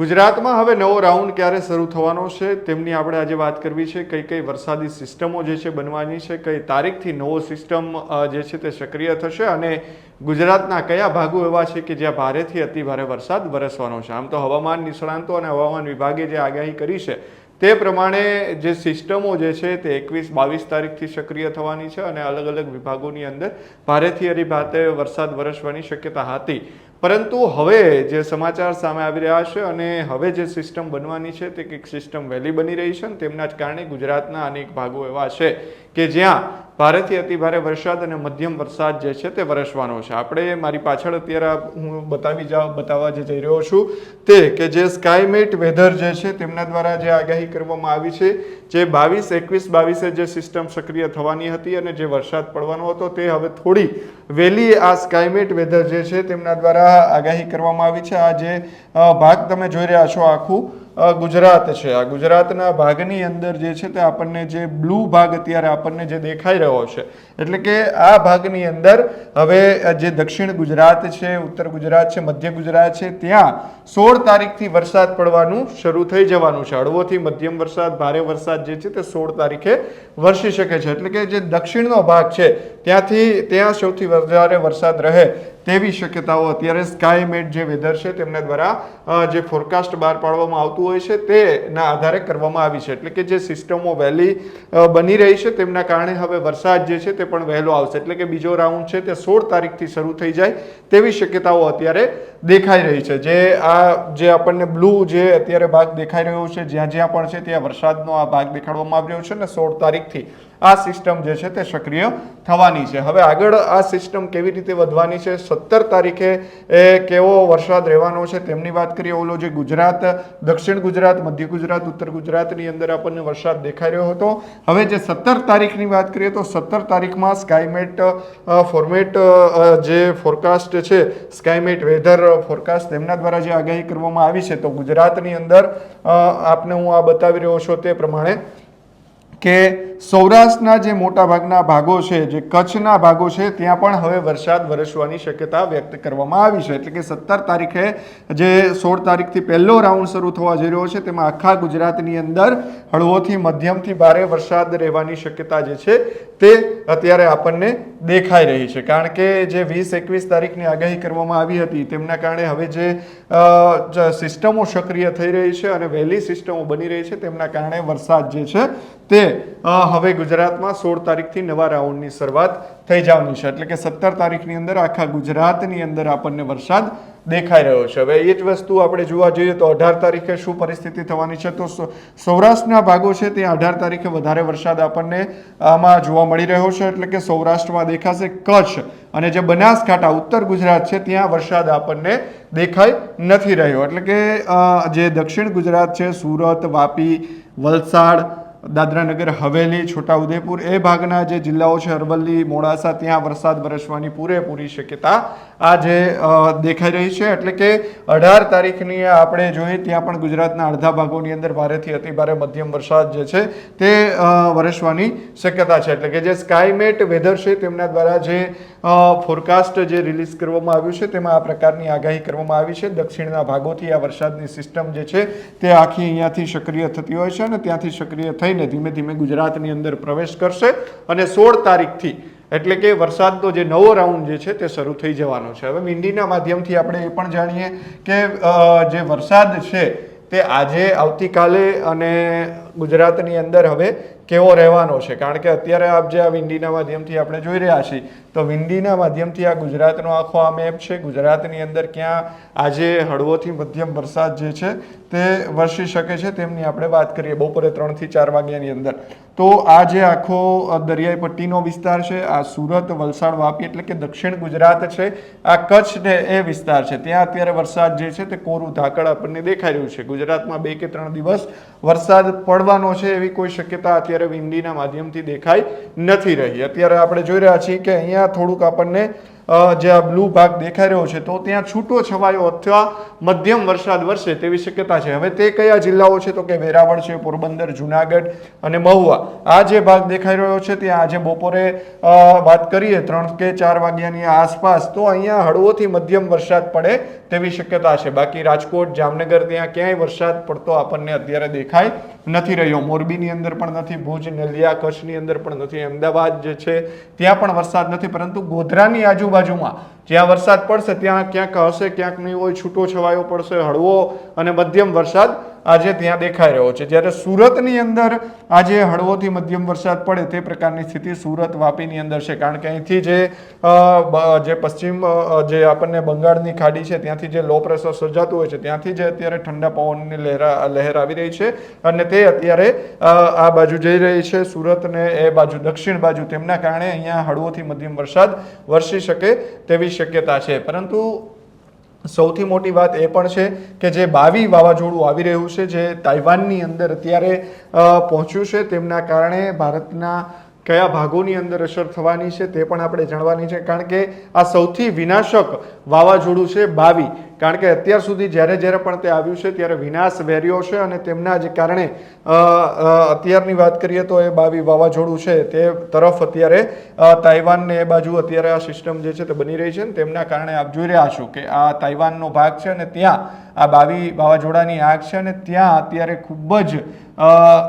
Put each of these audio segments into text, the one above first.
ગુજરાતમાં હવે નવો રાઉન્ડ ક્યારે શરૂ થવાનો છે તેમની આપણે આજે વાત કરવી છે. કઈ કઈ વરસાદી સિસ્ટમો જે છે બનવાની છે, કઈ તારીખથી નવો સિસ્ટમ જે છે તે સક્રિય થશે અને ગુજરાતના કયા ભાગો એવા છે કે જ્યાં ભારેથી અતિભારે વરસાદ વરસવાનો છે. આમ તો હવામાન નિષ્ણાંતો અને હવામાન વિભાગે જે આગાહી કરી છે તે પ્રમાણે જે સિસ્ટમો જે છે તે 21-22 તારીખથી સક્રિય થવાની છે અને અલગ અલગ વિભાગોની અંદર ભારેથી અતિભારે વરસાદ વરસવાની શક્યતા હતી. પરંતુ હવે જે સમાચાર સામે આવી રહ્યા છે અને હવે જે સિસ્ટમ બનવાની છે તે કંઈક સિસ્ટમ વહેલી બની રહી છે અને તેમના જ કારણે ગુજરાતના અનેક ભાગો એવા છે કે જ્યાં ભારેથી અતિભારે વરસાદ અને મધ્યમ વરસાદ જે છે તે વરસવાનો છે. આપણે મારી પાછળ અત્યારે હું બતાવવા જે જઈ રહ્યો છું તે કે જે સ્કાયમેટ વેધર જે છે તેમના દ્વારા જે આગાહી કરવામાં આવી છે, જે 21-22 જે સિસ્ટમ સક્રિય થવાની હતી અને જે વરસાદ પડવાનો હતો તે હવે થોડી વહેલી આ સ્કાયમેટ વેધર જે છે તેમના દ્વારા આગાહી કરવામાં આવી છે. આ જે ભાગ તમે જોઈ રહ્યા છો આખું ગુજરાત છે. આ ગુજરાતના ભાગની અંદર જે છે તે આપણને જે બ્લુ ભાગ અત્યારે આપણને જે દેખાઈ રહ્યો છે એટલે કે આ ભાગની અંદર હવે જે દક્ષિણ ગુજરાત છે, ઉત્તર ગુજરાત છે, મધ્ય ગુજરાત છે ત્યાં 16 તારીખથી વરસાદ પડવાનું શરૂ થઈ જવાનું છે. હળવોથી મધ્યમ વરસાદ, ભારે વરસાદ જે છે તે 16 તારીખે વરસી શકે છે. એટલે કે જે દક્ષિણનો ભાગ છે ત્યાં સૌથી વધારે વરસાદ રહે તેવી શક્યતાઓ અત્યારે સ્કાયમેટ જે વેધર છે તેમના દ્વારા જે ફોરકાસ્ટ બહાર પાડવામાં આવતું હોય છે તેના આધારે કરવામાં આવી છે. એટલે કે જે સિસ્ટમો વહેલી બની રહી છે તેમના કારણે હવે વરસાદ જે છે તે પણ વહેલો આવશે. એટલે કે બીજો રાઉન્ડ છે તે 16 તારીખથી શરૂ થઈ જાય તેવી શક્યતાઓ અત્યારે દેખાઈ રહી છે. જે આપણને બ્લુ જે અત્યારે ભાગ દેખાઈ રહ્યો છે, જ્યાં જ્યાં પણ છે ત્યાં વરસાદનો આ ભાગ દેખાડવામાં આવી રહ્યો છે અને 16 તારીખથી આ સિસ્ટમ જે છે તે સક્રિય થવાની છે. હવે આગળ આ સિસ્ટમ કેવી રીતે વધવાની છે, 17 તારીખે કેવો વરસાદ રહેવાનો છે તેમની વાત કરીએ. ઓલો જે ગુજરાત, દક્ષિણ ગુજરાત, મધ્ય ગુજરાત, ઉત્તર ગુજરાતની અંદર આપણને વરસાદ દેખાઈ રહ્યો હતો. હવે જે 17 તારીખની વાત કરીએ તો 17 તારીખમાં સ્કાયમેટ ફોર્મેટ જે ફોરકાસ્ટ છે, સ્કાયમેટ વેધર ફોરકાસ્ટ તેમના દ્વારા જે આગાહી કરવામાં આવી છે તો ગુજરાતની અંદર આપને હું આ બતાવી રહ્યો છું તે પ્રમાણે કે સૌરાષ્ટ્રના જે મોટા ભાગના ભાગો છે, જે કચ્છના ભાગો છે ત્યાં પણ હવે વરસાદ વરસવાની શક્યતા વ્યક્ત કરવામાં આવી છે. એટલે કે 17 તારીખે જે 16 તારીખથી પહેલો રાઉન્ડ શરૂ થવા જઈ રહ્યો છે તેમાં આખા ગુજરાતની અંદર હળવોથી મધ્યમથી ભારે વરસાદ રહેવાની શક્યતા જે છે તે અત્યારે આપણને દેખાઈ રહી છે. કારણ કે જે 20-21 તારીખની આગાહી કરવામાં આવી હતી તેમના કારણે હવે જે સિસ્ટમો સક્રિય થઈ રહી છે અને વહેલી સિસ્ટમો બની રહી છે તેમના કારણે વરસાદ જે છે તે હવે ગુજરાતમાં 16 તારીખથી નવા રાઉન્ડની શરૂઆત થઈ જવાની છે. એટલે કે 17 તારીખની અંદર આખા ગુજરાતની અંદર આપણને વરસાદ દેખાઈ રહ્યો છે. હવે એ જ વસ્તુ આપણે જોવા જઈએ તો 18 તારીખે શું પરિસ્થિતિ થવાની છે તો સૌરાષ્ટ્રના ભાગો છે ત્યાં 18 તારીખે વધારે વરસાદ આપણને આમાં જોવા મળી રહ્યો છે. એટલે કે સૌરાષ્ટ્રમાં દેખાશે, કચ્છ અને જે બનાસકાંઠા ઉત્તર ગુજરાત છે ત્યાં વરસાદ આપણને દેખાઈ નથી રહ્યો. એટલે કે જે દક્ષિણ ગુજરાત છે, સુરત, વાપી, વલસાડ, દાદરા નગર હવેલી, છોટાઉદેપુર એ ભાગના જે જિલ્લાઓ છે, અરવલ્લી, મોડાસા ત્યાં વરસાદ વરસવાની પૂરેપૂરી શક્યતા આ જે દેખાઈ રહી છે. એટલે કે 18 તારીખની આપણે જોઈએ ત્યાં પણ ગુજરાતના અડધા ભાગોની અંદર ભારેથી અતિભારે મધ્યમ વરસાદ જે છે તે વરસવાની શક્યતા છે. એટલે કે જે સ્કાયમેટ વેધર છે તેમના દ્વારા જે ફોરકાસ્ટ જે રિલીઝ કરવામાં આવ્યું છે તેમાં આ પ્રકારની આગાહી કરવામાં આવી છે. દક્ષિણના ભાગોથી આ વરસાદની સિસ્ટમ જે છે તે આખી અહીંયાથી સક્રિય થતી હોય છે અને ત્યાંથી સક્રિય થઈને ધીમે ધીમે ગુજરાતની અંદર પ્રવેશ કરશે અને 16 તારીખથી એટલે કે વરસાદનો જે નવો રાઉન્ડ જે છે તે શરૂ થઈ જવાનો છે. હવે મીંડીના માધ્યમથી આપણે એ પણ જાણીએ કે જે વરસાદ છે તે આજે આવતીકાલે અને ગુજરાતની અંદર હવે કેવો રહેવાનો છે. કારણ કે અત્યારે આપ જે આ વિંડીના માધ્યમથી આપણે જોઈ રહ્યા છીએ તો વિંડીના માધ્યમથી આ ગુજરાતનો આખો આ મેપ છે. ગુજરાતની અંદર ક્યાં આજે હળવોથી મધ્યમ વરસાદ જે છે તે વરસી શકે છે તેમની આપણે વાત કરીએ બપોરે 3 થી 4 વાગ્યાની અંદર. તો આ જે આખો દરિયાઈ પટ્ટીનો વિસ્તાર છે, આ સુરત, વલસાડ, વાપી એટલે કે દક્ષિણ ગુજરાત છે, આ કચ્છ ને એ વિસ્તાર છે ત્યાં અત્યારે વરસાદ જે છે તે કોરું ધાકડ આપણને દેખાઈ રહ્યું છે. ગુજરાતમાં 2 કે 3 દિવસ વરસાદ પડવાનો છે એવી કોઈ શક્યતા અત્યારે વિંડીના માધ્યમથી દેખાઈ નથી રહી. અત્યારે આપણે જોઈ રહ્યા છીએ કે અહીંયા થોડુંક આપણને જે આ બ્લુ ભાગ દેખાઈ રહ્યો છે તો ત્યાં છૂટો છવાયો અથવા મધ્યમ વરસાદ વરસે તેવી શક્યતા છે. હવે તે કયા જિલ્લાઓ છે તો કે વેરાવળ છે, પોરબંદર, જુનાગઢ અને મહુવા. આ જે ભાગ દેખાઈ રહ્યો છે ત્યાં આજે બપોરે વાત કરીએ 3 કે 4 વાગ્યાની આસપાસ તો અહીંયા હળવોથી મધ્યમ વરસાદ પડે તેવી શક્યતા છે. બાકી રાજકોટ, જામનગર ત્યાં ક્યાંય વરસાદ પડતો આપણને અત્યારે દેખાય નથી રહ્યો. મોરબીની અંદર પણ નથી, ભુજ, નલિયા, કચ્છની અંદર પણ નથી, અમદાવાદ જે છે ત્યાં પણ વરસાદ નથી, પરંતુ ગોધરાની આજુબાજુમાં જ્યાં વરસાદ પડશે ત્યાં ક્યાંક હશે, ક્યાંક નહીં હોય, છૂટો છવાયો પડશે, હળવો અને મધ્યમ વરસાદ આજે ત્યાં દેખાઈ રહ્યો છે. જ્યારે સુરતની અંદર આજે હળવોથી મધ્યમ વરસાદ પડે તે પ્રકારની સ્થિતિ સુરત, વાપીની અંદર છે. કારણ કે અહીંથી જે પશ્ચિમ જે આપણને બંગાળની ખાડી છે ત્યાંથી જે લો પ્રેશર સર્જાતું હોય છે ત્યાંથી જે અત્યારે ઠંડા પવનની લહેર આવી રહી છે અને તે અત્યારે આ બાજુ જઈ રહી છે સુરત ને એ બાજુ દક્ષિણ બાજુ, તેમના કારણે અહીંયા હળવોથી મધ્યમ વરસાદ વરસી શકે તેવી શક્યતા છે. પરંતુ સૌથી મોટી વાત એ પણ છે કે જે બાવી વાવાઝોડું આવી રહ્યું છે જે તાઇવાનની અંદર અત્યારે પહોંચ્યું છે તેમના કારણે ભારતના કયા ભાગોની અંદર અસર થવાની છે તે પણ આપણે જાણવાની છે. કારણ કે આ સૌથી વિનાશક વાવાઝોડું છે બાવી. કારણ કે અત્યાર સુધી જ્યારે જ્યારે પણ તે આવ્યું છે ત્યારે વિનાશ વેર્યો છે અને તેમના જ કારણે અત્યારની વાત કરીએ તો એ બાવી વાવાઝોડું છે તે તરફ અત્યારે તાઇવાનને એ બાજુ અત્યારે આ સિસ્ટમ જે છે તે બની રહી છે ને તેમના કારણે આપ જોઈ રહ્યા છો કે આ તાઇવાનનો ભાગ છે અને ત્યાં આ બાવી વાવાઝોડાની આગ છે અને ત્યાં અત્યારે ખૂબ જ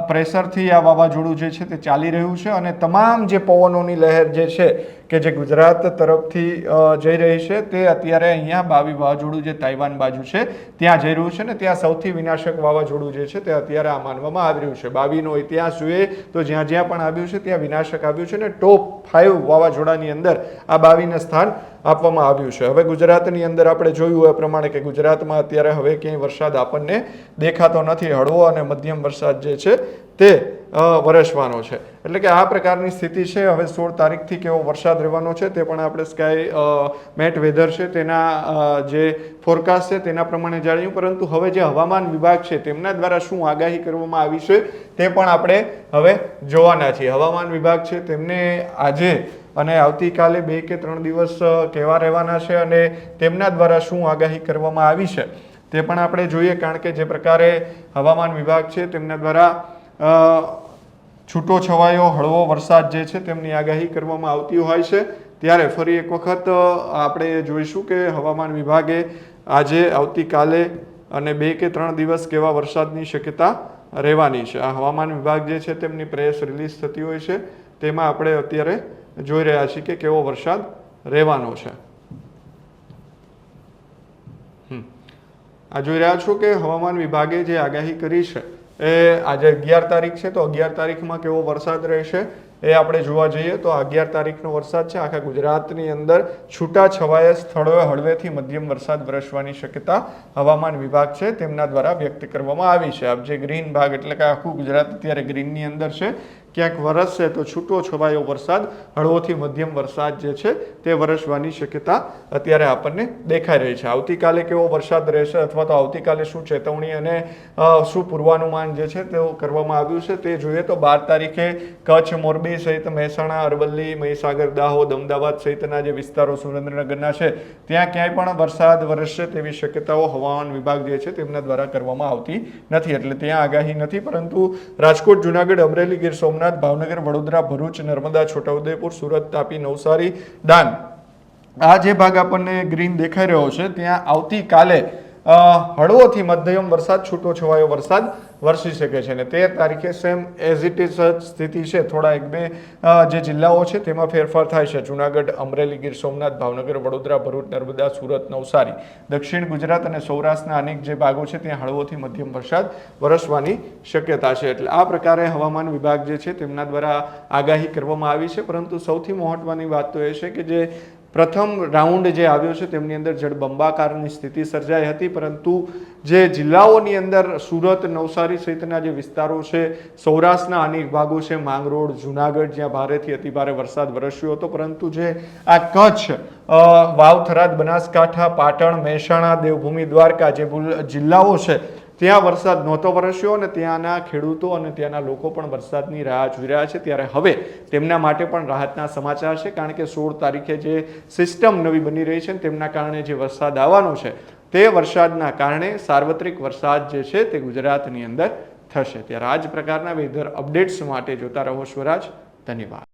પ્રેશરથી આ વાવાઝોડું જે છે તે ચાલી રહ્યું છે અને તમામ જે પવનોની લહેર જે છે કે જે ગુજરાત તરફથી જઈ રહી છે તે અત્યારે અહીંયા બાવી વાવાઝોડું જે તાઇવાન બાજુ છે ત્યાં જઈ રહ્યું છે ને ત્યાં સૌથી વિનાશક વાવાઝોડું જે છે તે અત્યારે આ માનવામાં આવી રહ્યું છે. બાવીનો ઇતિહાસ જોઈએ તો જ્યાં જ્યાં પણ આવ્યું છે ત્યાં વિનાશક આવ્યું છે ને ટોપ 5 વાવાઝોડાની અંદર આ બાવીને સ્થાન આપવામાં આવ્યું છે. હવે ગુજરાતની અંદર આપણે જોયું એ પ્રમાણે કે ગુજરાતમાં અત્યારે હવે ક્યાંય વરસાદ આપણને દેખાતો નથી. હળવો અને મધ્યમ વરસાદ જે છે તે વરસવાનો છે. એટલે કે આ પ્રકારની સ્થિતિ છે. હવે 16 તારીખથી કેવો વરસાદ રહેવાનો છે તે પણ આપણે સ્કાય મેટ વેધર છે તેના જે ફોરકાસ્ટ છે તેના પ્રમાણે જાણ્યું. પરંતુ હવે જે હવામાન વિભાગ છે તેમના દ્વારા શું આગાહી કરવામાં આવી છે તે પણ આપણે હવે જોવાના છીએ. હવામાન વિભાગ છે તેમને આજે અને આવતીકાલે 2 કે 3 દિવસ કેવા રહેવાના છે અને તેમના દ્વારા શું આગાહી કરવામાં આવી છે તે પણ આપણે જોઈએ. કારણ કે જે પ્રકારે હવામાન વિભાગ છે તેમના દ્વારા છૂટો છવાયો હળવો વરસાદ જે છે તેમની આગાહી કરવામાં આવતી હોય છે ત્યારે ફરી એક વખત આપણે જોઈશું કે હવામાન વિભાગે આજે, આવતીકાલે અને 2 કે 3 દિવસ કેવા વરસાદની શક્યતા રહેવાની છે. આ હવામાન વિભાગ જે છે તેમની પ્રેસ રિલીઝ થતી હોય છે તેમાં આપણે અત્યારે જોઈ રહ્યા છીએ કે કેવો વરસાદ રહેવાનો છે. આ જોઈ રહ્યા છો કે હવામાન વિભાગે જે આગાહી કરી છે એ આજે 11 તારીખ છે તો 11 તારીખમાં કેવો વરસાદ રહેશે એ આપણે જોવા જઈએ તો 11 તારીખનો વરસાદ છે આખા ગુજરાતની અંદર છૂટા છવાયા સ્થળોએ હળવેથી મધ્યમ વરસાદ વરસવાની શક્યતા હવામાન વિભાગ છે તેમના દ્વારા વ્યક્ત કરવામાં આવી છે. આપ જે ગ્રીન ભાગ એટલે કે આખું ગુજરાત અત્યારે ગ્રીનની અંદર છે ક્યાંક વરસશે તો છૂટો છવાયો વરસાદ, હળવોથી મધ્યમ વરસાદ જે છે તે વરસવાની શક્યતા અત્યારે આપણને દેખાઈ રહી છે. આવતીકાલે કેવો વરસાદ રહેશે અથવા તો આવતીકાલે શું ચેતવણી અને શું પૂર્વાનુમાન જે છે તે કરવામાં આવ્યું છે તે જોઈએ તો 12 તારીખે કચ્છ, મોરબી સહિત મહેસાણા, અરવલ્લી, મહીસાગર, દાહોદ, અમદાવાદ સહિતના જે વિસ્તારો સુરેન્દ્રનગરના છે ત્યાં ક્યાંય પણ વરસાદ વરસશે તેવી શક્યતાઓ હવામાન વિભાગ જે છે તેમના દ્વારા કરવામાં આવતી નથી. એટલે ત્યાં આગાહી નથી. પરંતુ રાજકોટ, જુનાગઢ, અમરેલી, ગીર સોમનાથ, ભાવનગર, વડોદરા, ભરૂચ, નર્મદા, છોટાઉદેપુર, સુરત, તાપી, નવસારી, ડાંગ આ જે ભાગ આપણને ગ્રીન દેખાઈ રહ્યો છે ત્યાં આવતીકાલે હળવોથી મધ્યમ વરસાદ, છૂટો છવાયો વરસાદ વરસી શકે છે અને 13 તારીખે સેમ એઝ ઇટ ઇઝ સ્થિતિ છે. થોડા 1-2 જે જિલ્લાઓ છે તેમાં ફેરફાર થાય છે. જુનાગઢ, અમરેલી, ગીર સોમનાથ, ભાવનગર, વડોદરા, ભરૂચ, નર્મદા, સુરત, નવસારી, દક્ષિણ ગુજરાત અને સૌરાષ્ટ્રના અનેક જે ભાગો છે ત્યાં હળવોથી મધ્યમ વરસાદ વરસવાની શક્યતા છે. એટલે આ પ્રકારે હવામાન વિભાગ જે છે તેમના દ્વારા આગાહી કરવામાં આવી છે. પરંતુ સૌથી મહત્વની વાત તો એ છે કે જે પ્રથમ રાઉન્ડ જે આવ્યો છે તેમની અંદર જળબંબાકારની સ્થિતિ સર્જાઈ હતી. પરંતુ જે જિલ્લાઓની અંદર સુરત, નવસારી સહિતના જે વિસ્તારો છે, સૌરાષ્ટ્રના અનેક ભાગો છે, માંગરોળ, જુનાગઢ જ્યાં ભારેથી અતિભારે વરસાદ વરસ્યો હતો. પરંતુ જે આ કચ્છ, વાવ, થરાદ, બનાસકાંઠા, પાટણ, મહેસાણા, દેવભૂમિ, દ્વારકા જે જિલ્લાઓ છે ત્યાં વરસાદ નહોતો વરસ્યો અને ત્યાંના ખેડૂતો અને ત્યાંના લોકો પણ વરસાદની રાહ જોઈ રહ્યા છે. ત્યારે હવે તેમના માટે પણ રાહતના સમાચાર છે, કારણ કે 16 તારીખે જે સિસ્ટમ નવી બની રહી છે તેમના કારણે જે વરસાદ આવવાનો છે તે વરસાદના કારણે સાર્વત્રિક વરસાદ જે છે તે ગુજરાતની અંદર થશે. ત્યારે આ જ પ્રકારના વેધર અપડેટ્સ માટે જોતા રહો સ્વરાજ. ધન્યવાદ.